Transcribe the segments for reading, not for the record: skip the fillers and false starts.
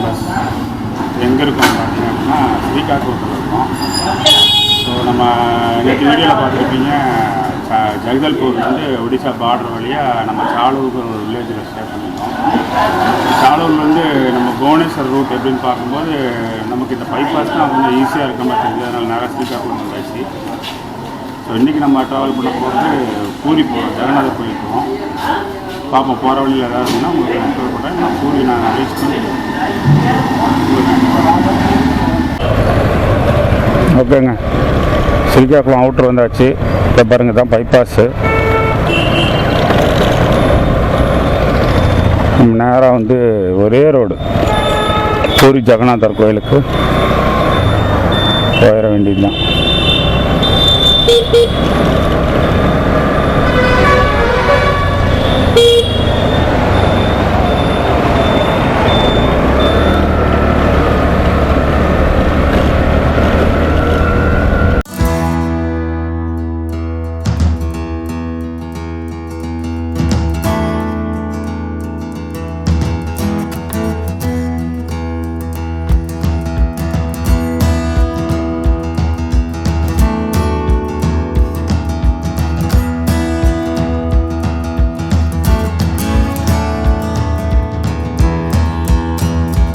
Bypass எங்கே இருக்கோம் பார்த்தீங்க அப்படின்னா ஸ்ரீகாக்குளத்தில் இருக்கோம். ஸோ நம்ம இன்றைக்கி வீடியோவில் பார்த்துருப்பீங்க, ஜெகதல்பூர்லேருந்து ஒடிசா பார்டர் வழியாக நம்ம சாலூருக்கு ஒரு வில்லேஜில் ஸ்டே பண்ணியிருக்கோம். சாலூர்லேருந்து நம்ம புவனேஸ்வர் ரூட் எப்படின்னு பார்க்கும்போது நமக்கு இந்த பைபாஸ் தான் கொஞ்சம் ஈஸியாக இருக்க மாதிரி தெரியுது. அதனால் நேராக ஸ்ரீகாக்குளம் வந்தாச்சு. ஸோ இன்றைக்கி நம்ம ட்ராவல் பண்ண போகிறது பூரி போகிறோம், ஜெகநாதர் கோயில் போகிறோம். பார்ப்போம், போகிற வழியில் ஏதாவது இருந்தால் உங்களுக்கு நான் போட்டேன். நான் பூரி நான் ரீச் பண்ணி ஓகேங்க. ஸ்ரீகாக்குளம் அவுட்ரு வந்தாச்சு. இப்போ பாருங்கள் தான் பைபாஸு. நேராக வந்து ஒரே ரோடு பூரி ஜெகநாதர் கோயிலுக்கு போயிட வேண்டியது தான்.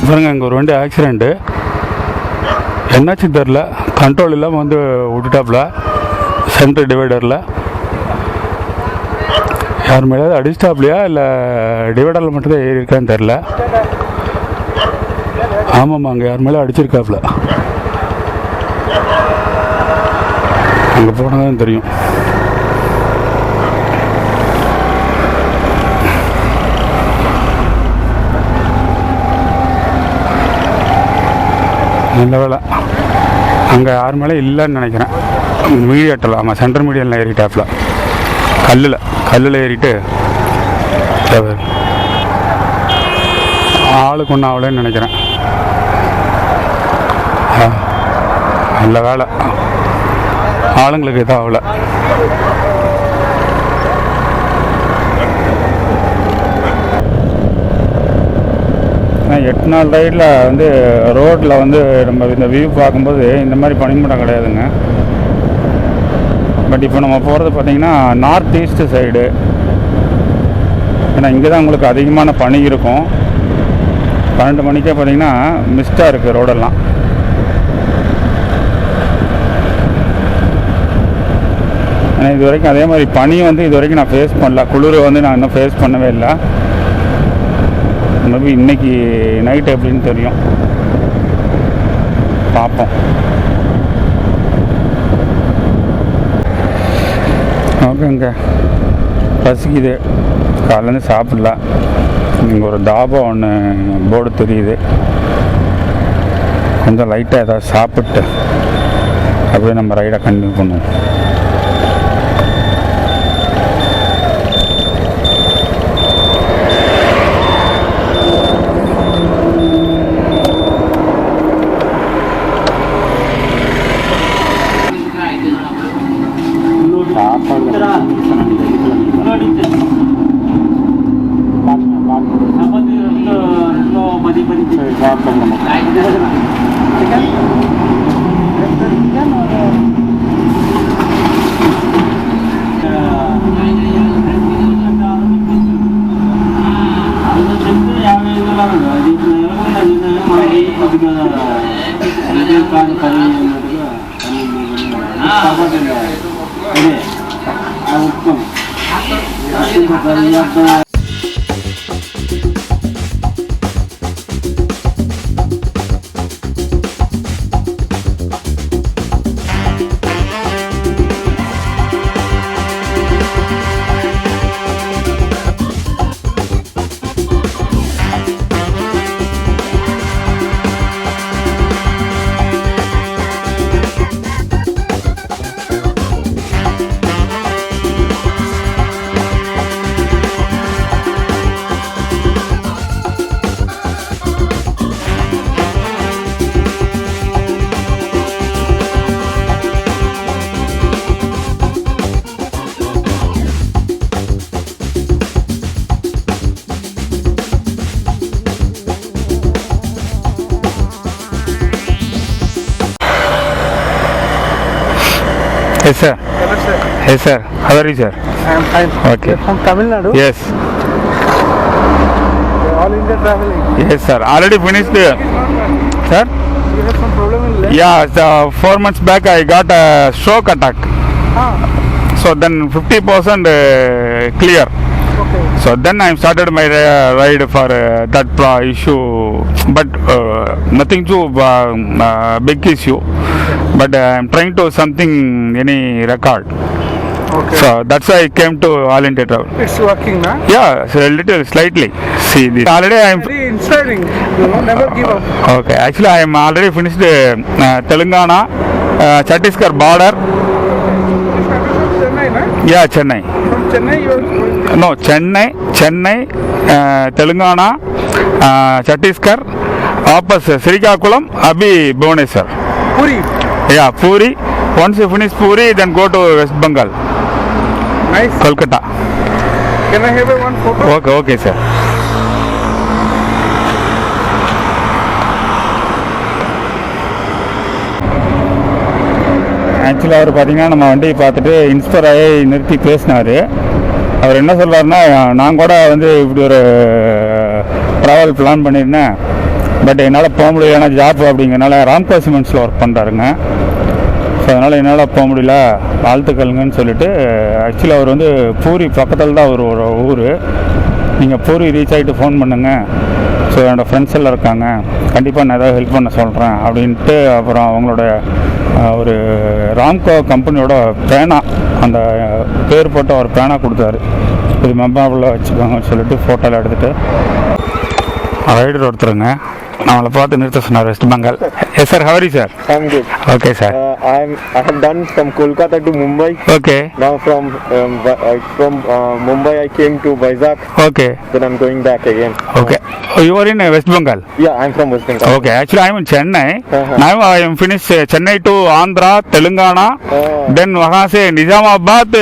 பாருங்க, அங்கே ஒரு வண்டி ஆக்சிடெண்ட்டு, என்னாச்சு தெரில, கண்ட்ரோல் இல்லாமல் வந்து விட்டுட்டாப்புல சென்ட்ரல் டிவைடரில். யார் மேலேயாவது அடிச்சிட்டாப்லையா இல்லை டிவைடரில் மட்டும்தான் ஏறி இருக்கான்னு தெரில. ஆமாம்மா, அங்கே யார் மேலே அடிச்சிருக்காப்புல. அங்கே போனால் தான் தெரியும். நல்ல வேலை அங்கே யார் மேலே இல்லைன்னு நினைக்கிறேன். மீடியேட்டில், ஆமாம், சென்ட்ரல் மீடியனில் ஏறிட்டாப்பில். கல்லில் ஏறிட்டு ஆளுக்கு ஒன்றும் ஆகலன்னு நினைக்கிறேன். நல்ல வேலை, ஆளுங்களுக்கு எதுவும் ஆகலை. எட்டு நாள் ரைடில் வந்து ரோட்டில் வந்து நம்ம இந்த வியூ பார்க்கும்போது இந்த மாதிரி பனிமூட்டம் கிடையாதுங்க. பட் இப்போ நம்ம போகிறது பார்த்திங்கன்னா நார்த் ஈஸ்ட்டு சைடு. ஏன்னா இங்கே தான் உங்களுக்கு அதிகமான பனி இருக்கும். 12 மணிக்கே பார்த்திங்கன்னா மிஸ்டாக இருக்குது ரோடெல்லாம். ஏன்னா இது வரைக்கும் அதே மாதிரி பனி வந்து இது வரைக்கும் நான் ஃபேஸ் பண்ணல. குளிர் வந்து நான் இன்னும் ஃபேஸ் பண்ணவே இல்லை. மேபி இன்னைக்கு நைட் எப்படின்னு தெரியும், பார்ப்போம். ஓகேங்க, பசிக்குது, காலையிலேருந்து சாப்பிடல. இங்கே ஒரு தாபா ஒன்று போர்டு தெரியுது. கொஞ்சம் லைட்டாக ஏதாவது சாப்பிட்டு அப்படியே நம்ம ரைடை கண்டினியூ பண்ணுவோம். Yes, sir. Hello, sir. Yes, sir. How are you, sir? I am fine. Okay. You're from Tamil Nadu? Yes. You're all India traveling. Yes, sir. Already finished. Sir? You have some problem in leg? Yeah, 4 months back I got a stroke attack. Ah, So then 50% clear. okay. So then I started my ride for that issue, but nothing too big issue. But I'm trying to something any record. Okay. So that's why I came to All India Travel. It's working, na? Yeah, so a little slightly. See this. Already I'm Very inspiring. You know, never give up. okay. Actually, I am already finished Telangana, Chhattisgarh border. You started from Chennai, na? Yeah, Chennai. From Chennai you are going No, Chennai, Telangana, Chhattisgarh, Apas, Srikakulam, Abhi, Bhubaneswar. Puri. Yeah, Puri. Once you finish Puri, then go to West Bengal, Nice. Kolkata. Can I have a one photo? Okay, okay, sir. ஆக்சுவலாக அவர் பார்த்தீங்கன்னா நம்ம வண்டியை பார்த்துட்டு inspire ஆகி நிறுத்தி பேசினார். அவர் என்ன சொல்கிறாருன்னா, நான் கூட வந்து இப்படி ஒரு ட்ராவல் பிளான் பண்ணியிருந்தேன், பட் என்னால் போக முடியல, ஏன்னா ஜாப் அப்படிங்கிறனால ராம்கோ சிமெண்ட்ஸில் ஒர்க் பண்ணுறாருங்க. ஸோ அதனால் என்னால் போக முடியல, வாழ்த்துக்கள்ங்கன்னு சொல்லிட்டு. ஆக்சுவலி அவர் வந்து பூரி பக்கத்தில் தான் ஒரு ஊர். நீங்கள் பூரி ரீச் ஆகிட்டு ஃபோன் பண்ணுங்கள், ஸோ என்னோடய ஃப்ரெண்ட்ஸ் எல்லாம் இருக்காங்க, கண்டிப்பாக நான் ஏதாவது ஹெல்ப் பண்ண சொல்கிறேன் அப்படின்ட்டு. அப்புறம் அவங்களோட ஒரு ராம்கோ கம்பெனியோட பேனா, அந்த பேர் போட்டு அவர் பேனா கொடுத்தாரு. இது மெமரபுளாக வச்சுக்கோங்கன்னு சொல்லிட்டு ஃபோட்டோவில் எடுத்துகிட்டு ரைடர் ஒருத்தருங்க நம்மளை பார்த்து நிறுத்த சொன்னார், West Bengal. Yes sir, how are sir? I'm good. Okay sir. I have done from Kolkata to Mumbai. Okay. Now from Mumbai I came to Vizag. Okay. Then I'm going back again. Okay. Oh, you are in West Bengal? Yeah, I'm from West Bengal. Okay. Actually, I am in Chennai. Uh-huh. Now I am finished Chennai to Andhra, Telangana. Then वहाँ से Nizamabad,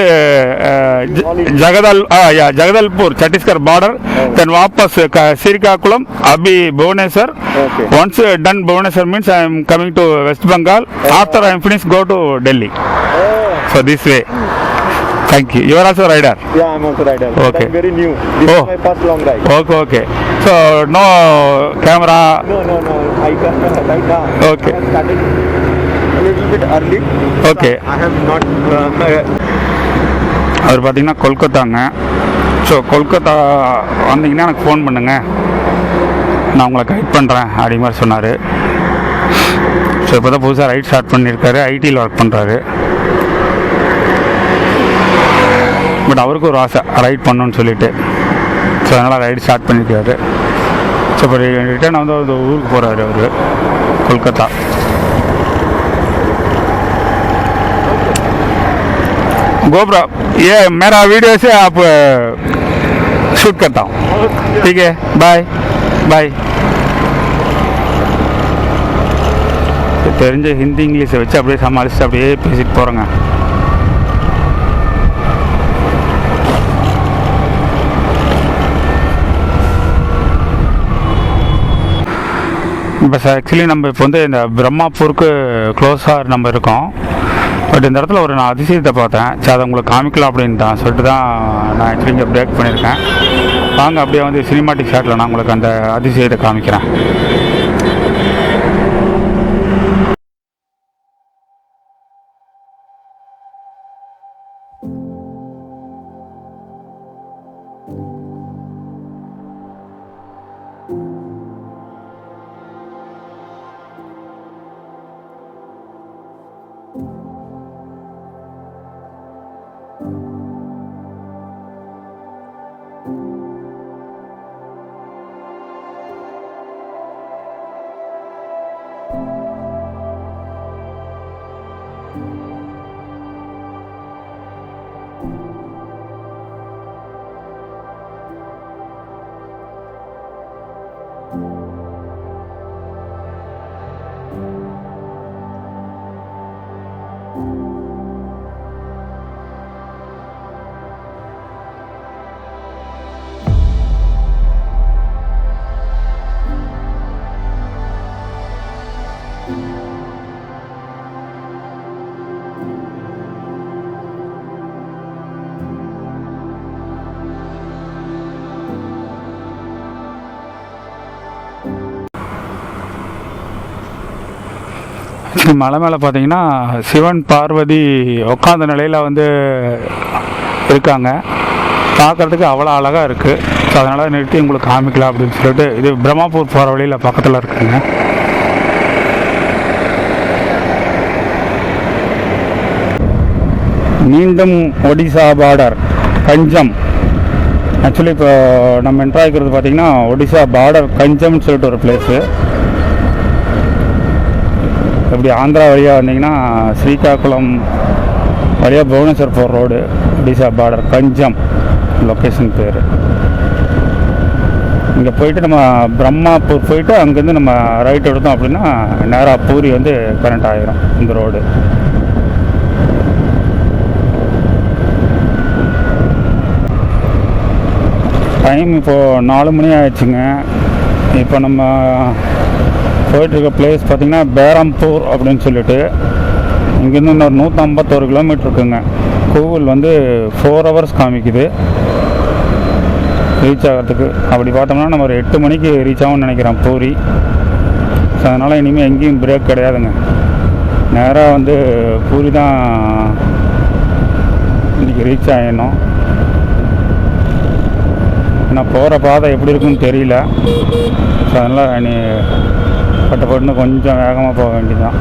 Jagdalpur, Chhattisgarh border. Then वापस श्रीकाकुलम, अभी Bhubaneswar. Okay. Once done Bhubaneswar means I am coming to West Bengal. After I am finished, go to Delhi. So this way. Thank you. You are also rider. Yeah, I'm also rider. But Okay. I'm very new. This Oh. is my first long ride. Okay, okay. So no camera. No. I can't right now. Okay. I have started a little bit early. Okay. I have not. அவர் பார்த்தீங்கன்னா கொல்கத்தாங்க. So Kolkata வந்தீங்கன்னா எனக்கு phone பண்ணுங்கள், நான் உங்களை guide பண்ணுறேன் அப்படிங்கிற மாதிரி சொன்னார். ஸோ இப்போ தான் புதுசாக ரைட் ஸ்டார்ட் பண்ணியிருக்காரு, ஐடியில் ஒர்க் பண்ணுறாரு. பட் அவருக்கு ஒரு ஆசை ரைட் பண்ணணுன்னு சொல்லிட்டு, ஸோ அதனால் ரைடு ஸ்டார்ட் பண்ணியிருக்காரு. ஸோ இப்போ ரிட்டர்ன் வந்து ஒரு ஊருக்கு போகிறாரு அவர், கொல்கத்தா. गोब्रा ये मेरा वीडियो से आप शूट करता हूँ, ठीक है? Bye bye. தெரிஞ்ச ஹிந்தி இங்கிலீஷை வச்சு அப்படியே சமாளிச்சுட்டு அப்படியே பேசிட்டு போகிறேங்க. இப்போ ஆக்சுவலி நம்ம இப்போ வந்து இந்த பிரம்மாப்பூருக்கு க்ளோஸாக நம்ம இருக்கோம். பட் இந்த இடத்துல ஒரு நான் அதிசயத்தை பார்த்தேன். சரி, அதை உங்களுக்கு காமிக்கலாம் அப்படின்னு தான் சொல்லிட்டு தான் நான் ஆக்சுவலி இங்கே பிரேக் பண்ணியிருக்கேன். வாங்க அப்படியே வந்து சினிமாட்டிக் ஷாட்டில் நான் உங்களுக்கு அந்த அதிசயத்தை காமிக்கிறேன். மலை மேலே பார்த்தீங்கன்னா சிவன் பார்வதி உட்காந்த நிலையில் வந்து இருக்காங்க. பார்க்குறதுக்கு அவ்வளோ அழகாக இருக்குது. ஸோ அதனால் நிறுத்தி உங்களுக்கு காமிக்கலாம் அப்படின்னு சொல்லிட்டு, இது பிரம்மாப்பூர் போகிற வழியில் பக்கத்தில் இருக்குங்க. மீண்டும் ஒடிசா பார்டர் கஞ்சம். ஆக்சுவலி இப்போ நம்ம என்ட்ரு ஆகிக்கிறது பார்த்திங்கன்னா ஒடிசா பார்டர் கஞ்சம்னு சொல்லிட்டு ஒரு பிளேஸு. இப்படி ஆந்திரா வழியாக வந்தீங்கன்னா ஸ்ரீகாக்குளம் வழியாக புவனேஸ்வர் போகிற road Odisha border Ganjam location பேர். இங்கே போயிட்டு நம்ம பிரம்மாப்பூர் போயிட்டு அங்கேருந்து நம்ம ரைட் எடுத்தோம் அப்படின்னா நேராக பூரி வந்து கனெக்ட் ஆகிரும் இந்த ரோடு. டைம் இப்போது 4 மணி ஆயிடுச்சுங்க. இப்போ நம்ம போயிட்டுருக்க பிளேஸ் பார்த்திங்கன்னா பேரம்பூர் அப்படின்னு சொல்லிட்டு, இங்கேருந்து இன்னொரு 151 கிலோமீட்டர் இருக்குங்க. கோவில் வந்து 4 ஹவர்ஸ் காமிக்குது ரீச் ஆகிறதுக்கு. அப்படி பார்த்தோம்னா நம்ம ஒரு 8 மணிக்கு ரீச் ஆகும்னு நினைக்கிறேன் பூரி. ஸோ அதனால் இனிமேல் எங்கேயும் பிரேக் கிடையாதுங்க. நேராக வந்து பூரி தான் இன்றைக்கி ரீச் ஆகிடணும். நான் போகிற பாதை எப்படி இருக்குன்னு தெரியல. ஸோ அதனால் நீ பட்டுன்னு கொஞ்சம் வேகமாக போக வேண்டியதுதான்.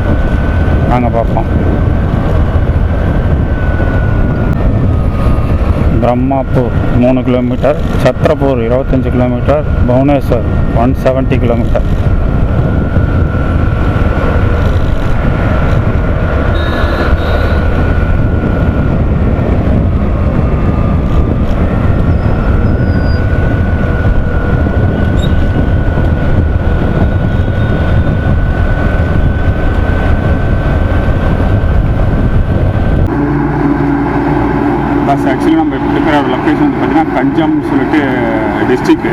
நாங்கள் பார்ப்போம். Brahmapur 3 kilometre, Chhatrapur 25 kilometre, Bhubaneswar 170 kilometre. Actually நம்ம இப்போ இருக்கிற லொக்கேஷன் வந்து பார்த்திங்கன்னா கஞ்சாம்னு சொல்லிட்டு டிஸ்ட்ரிக்ட்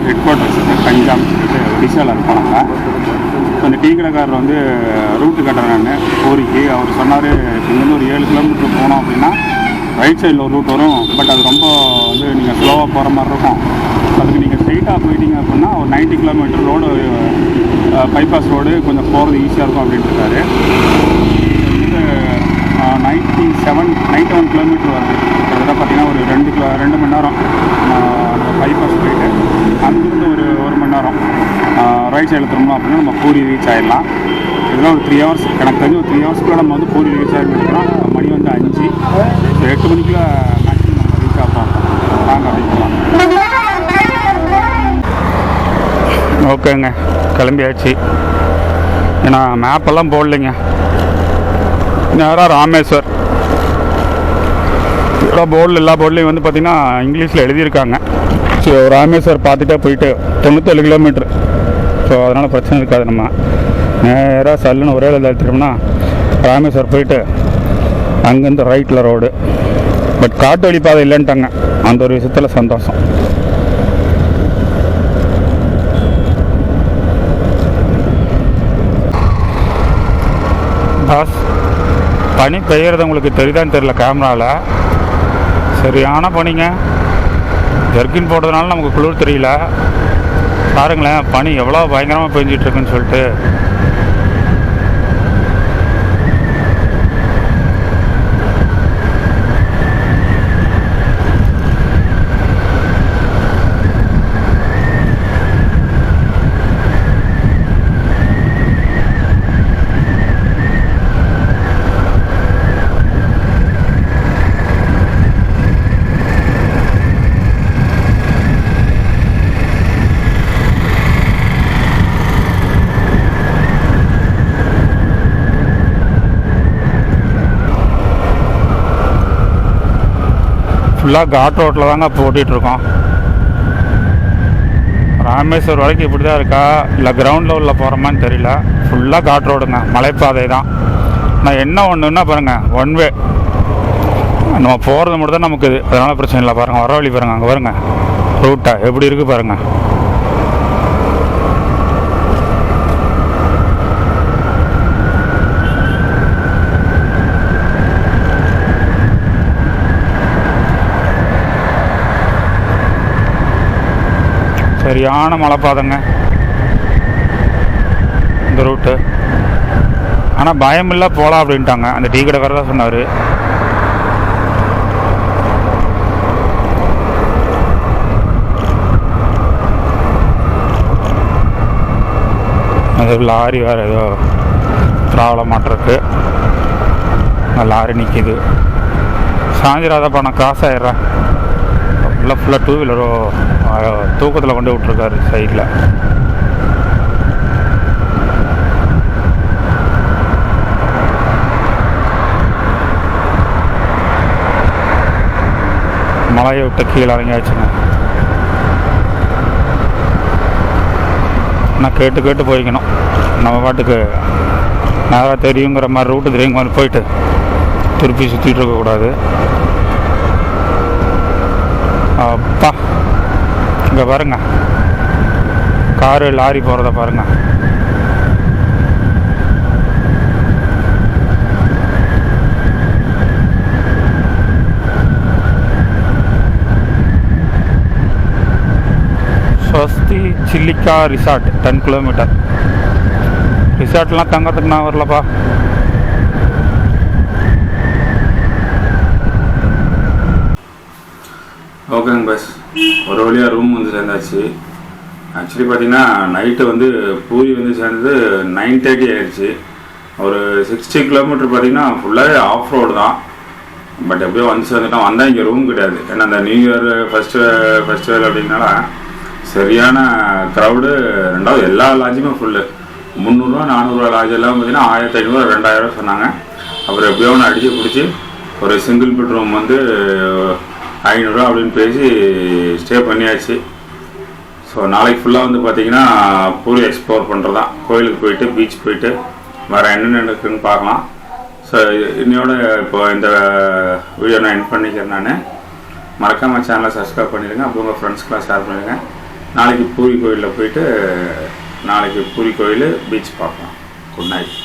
ஹெட் குவார்ட்டர்ஸ் கஞ்சாம்னு சொல்லிட்டு ஒடிசாவில் இருக்கோம் நாங்கள். ஸோ அந்த டீ கடைக்காரர் வந்து ரூட்டு கட்டுறேன் நான் பூரிக்கு. அவர் சொன்னார் இங்கேருந்து ஒரு 7 கிலோமீட்டர் போனோம் அப்படின்னா ரைட் சைடில் ஒரு ரூட் வரும். பட் அது ரொம்ப வந்து நீங்கள் ஸ்லோவாக போகிற மாதிரி இருக்கும். அதுக்கு நீங்கள் ஸ்ட்ரைட்டாக போயிட்டீங்க அப்படின்னா ஒரு 90 கிலோமீட்டர் ரோடு பைபாஸ் ரோடு கொஞ்சம் போகிறது ஈஸியாக இருக்கும் அப்படின்ட்டு இருக்காரு. 91 கிலோமீட்டர் வருது. கிட்டத்தட்ட பார்த்தீங்கன்னா ஒரு 2 மணி நேரம் பைபாஸ் போயிட்டு அங்கேருந்து ஒரு மணி நேரம் ரைட் சைடில் திரும்பணும் அப்படின்னா நம்ம பூரி ரீச் ஆகிடலாம். இதெல்லாம் ஒரு 3 ஹவர்ஸ் எனக்கு தெரிஞ்சு ஒரு 3 ஹவர்ஸ்க்குள்ளே நம்ம வந்து பூரி ரீச் ஆகிட்டோம்னா மணி வந்து 5. ஸோ 8 மணிக்குள்ளே மேக்ஸிமம் நம்ம ரீச் ஆகலாம். நாங்கள் அப்படிங்கலாம். ஓகேங்க, கிளம்பியாச்சு. ஏன்னா மேப்பெல்லாம் போடலைங்க. நேராக ராமேஸ்வர் எல்லா போர்ட்லேயும் வந்து பார்த்திங்கன்னா இங்கிலீஷில் எழுதியிருக்காங்க. ஸோ ராமேஸ்வர் பார்த்துட்டே போயிட்டு 97 கிலோமீட்ரு. ஸோ அதனால் பிரச்சனை இருக்காது. நம்ம நேராக சல்லுன்னு ஒரே எடுத்துட்டோம்னா ராமேஸ்வர் போயிட்டு அங்கேருந்து ரைட்டில் ரோடு. பட் காட்டு வழி பாதை இல்லைன்ட்டாங்க. அந்த ஒரு விஷயத்தில் சந்தோஷம். பாஸ் பனி பெய்யறது உங்களுக்கு தெரியுதான்னு தெரியல கேமராவில். சரியான பனிங்க. ஜர்க்கின் போடுறதுனால நமக்கு குளிர் தெரியல. பாருங்களேன் பனி எவ்வளோ பயங்கரமாக பெஞ்சிட்ருக்குன்னு சொல்லிட்டு. ஃபுல்லாக காட் ரோட்டில் தாங்க போட்டிகிட்ருக்கோம். ராமேஸ்வர் வரைக்கும் இப்படி தான் இருக்கா இல்லை கிரவுண்ட் லெவலில் போகிறோமான்னு தெரியல. ஃபுல்லாக காட் ரோடுங்க, மலைப்பாதை தான். நான் என்ன ஒன்றுன்னா பாருங்கள், ஒன் வே நம்ம போகிறது மட்டும் தான் நமக்கு இது. அதனால் பிரச்சனை இல்லை. பாருங்கள் வர வழி பாருங்கள், அங்கே பாருங்கள் ரூட்டை எப்படி இருக்குது பாருங்கள். சரியான மலைப்பாதைங்க இந்த ரூட்டு. ஆனால் பயம் இல்லை போகலாம் அப்படின்ட்டாங்க. அந்த டீ கடைக்காரர் தான் சொன்னார். அது லாரி வேறு ஏதோ ப்ராப்ளம் மாட்டிருக்கு. லாரி நிற்கிது. சாஞ்சிராதப்பா, நான் கிராஸ் ஆகிடுறேன். ஃபுல்லாக டூ வீலரோ தூக்கத்தில் கொண்டு விட்ருக்காரு சைடில். மலையை விட்டு கீழே இறங்கியாச்சுங்க. நான் கேட்டு போய்க்கணும். நம்ம பாட்டுக்கு நேராக தெரியுங்கிற மாதிரி ரூட்டு தெரியுங்க மாதிரி போயிட்டு திருப்பி சுற்றிட்டு இருக்கக்கூடாது. அப்பா, இங்கே பாருங்க, காரு லாரி போகிறத பாருங்க. Swasti Chilika resort 10 kilometre. ரிசார்ட்லாம் தங்கத்துக்கு நான் வரலப்பா. ஓகேங்க பஸ், ஒரு வழியாக ரூம் வந்து சேர்ந்தாச்சு. ஆக்சுவலி பார்த்தீங்கன்னா நைட்டு வந்து பூரி வந்து சேர்ந்தது 9:30 ஆயிடுச்சு. ஒரு 60 கிலோமீட்டர் பார்த்தீங்கன்னா ஃபுல்லாகவே ஆஃப் ரோடு தான். பட் எப்படியோ வந்து சேர்ந்துட்டோம். வந்தால் இங்கே ரூம் கிடையாது. ஏன்னா அந்த நியூ இயர் ஃபெஸ்டிவல் அப்படின்னால சரியான க்ரௌடு. ரெண்டாவது எல்லா லாட்ஜுமே ஃபுல்லு. 300 400 லாட்ஜ் எல்லாம் பார்த்தீங்கன்னா 1500 2000 சொன்னாங்க. அப்புறம் எப்படியோ ஒன்று அடித்து பிடிச்சி ஒரு சிங்கிள் பெட்ரூம் வந்து 500 அப்படின்னு பேசி ஸ்டே பண்ணியாச்சு. ஸோ நாளைக்கு ஃபுல்லாக வந்து பார்த்திங்கன்னா பூரி எக்ஸ்ப்ளோர் பண்ணுறது தான். கோயிலுக்கு போயிட்டு பீச் போயிட்டு வேறு என்னென்ன இருக்குதுன்னு பார்க்கலாம். ஸோ இன்னையோட இப்போ இந்த வீடியோ நான் எண்ட் பண்ணிக்கிறேன். நான் மறக்காமல் சேனலை சப்ஸ்கிரைப் பண்ணிடுங்க. அப்புறம் உங்கள் ஃப்ரெண்ட்ஸ்க்கெலாம் ஷேர் பண்ணிடுங்க. நாளைக்கு பூரி கோயிலில் போயிட்டு நாளைக்கு பூரி கோயில் பீச் பார்க்கலாம். Good night.